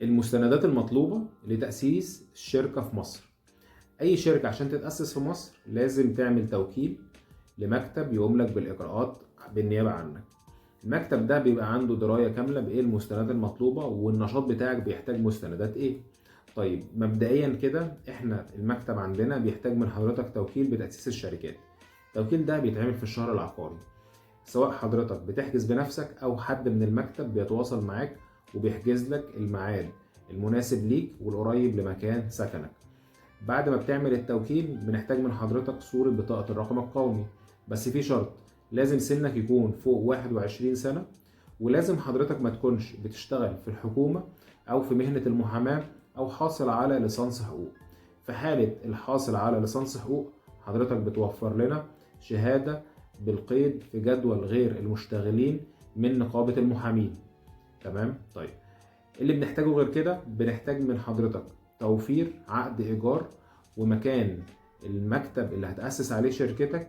المستندات المطلوبة لتأسيس الشركة في مصر. أي شركة عشان تتأسس في مصر لازم تعمل توكيل لمكتب يقوم لك بالإجراءات بالنيابة عنك. المكتب ده بيبقى عنده دراية كاملة بإيه المستندات المطلوبة والنشاط بتاعك بيحتاج مستندات إيه. طيب مبدئيا كده إحنا المكتب عندنا بيحتاج من حضرتك توكيل بتأسيس الشركات. التوكيل ده بيتعمل في الشهر العقاري، سواء حضرتك بتحجز بنفسك أو حد من المكتب بيتواصل معاك وبيحجز لك الميعاد المناسب ليك والقريب لمكان سكنك. بعد ما بتعمل التوكيل بنحتاج من حضرتك صورة بطاقة الرقم القومي، بس في شرط، لازم سنك يكون فوق 21 سنة، ولازم حضرتك ما تكونش بتشتغل في الحكومة أو في مهنة المحاماة أو حاصل على ليسانس حقوق. في حالة الحاصل على ليسانس حقوق حضرتك بتوفر لنا شهادة بالقيد في جدول غير المشتغلين من نقابة المحامين. تمام؟ طيب اللي بنحتاجه غير كده بنحتاج من حضرتك توفير عقد إيجار ومكان المكتب اللي هتأسس عليه شركتك.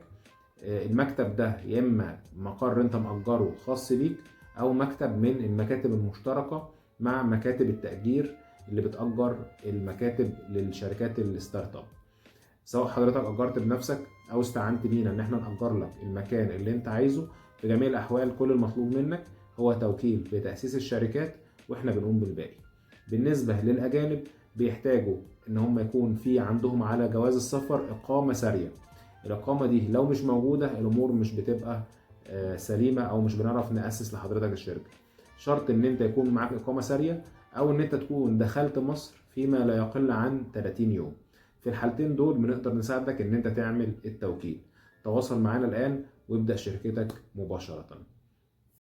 المكتب ده يا إما مقر أنت مأجره خاص بيك أو مكتب من المكاتب المشتركة مع مكاتب التأجير اللي بتأجر المكاتب للشركات الستارت اب. سواء حضرتك أجرت بنفسك أو استعنت بينا إن احنا نأجر لك المكان اللي أنت عايزه، في جميع الأحوال كل المطلوب منك هو توكيل بتأسيس الشركات واحنا بنقوم بالباقي. بالنسبة للأجانب بيحتاجوا إن هم يكون في عندهم على جواز السفر إقامة سارية. الإقامة دي لو مش موجودة الأمور مش بتبقى سليمة أو مش بنعرف نأسس لحضرتك الشركة. شرط إن أنت يكون معاك إقامة سارية أو إن أنت تكون دخلت مصر فيما لا يقل عن 30 يوم. في الحالتين دول بنقدر نساعدك إن أنت تعمل التوكيل. تواصل معنا الآن وابدأ شركتك مباشرة.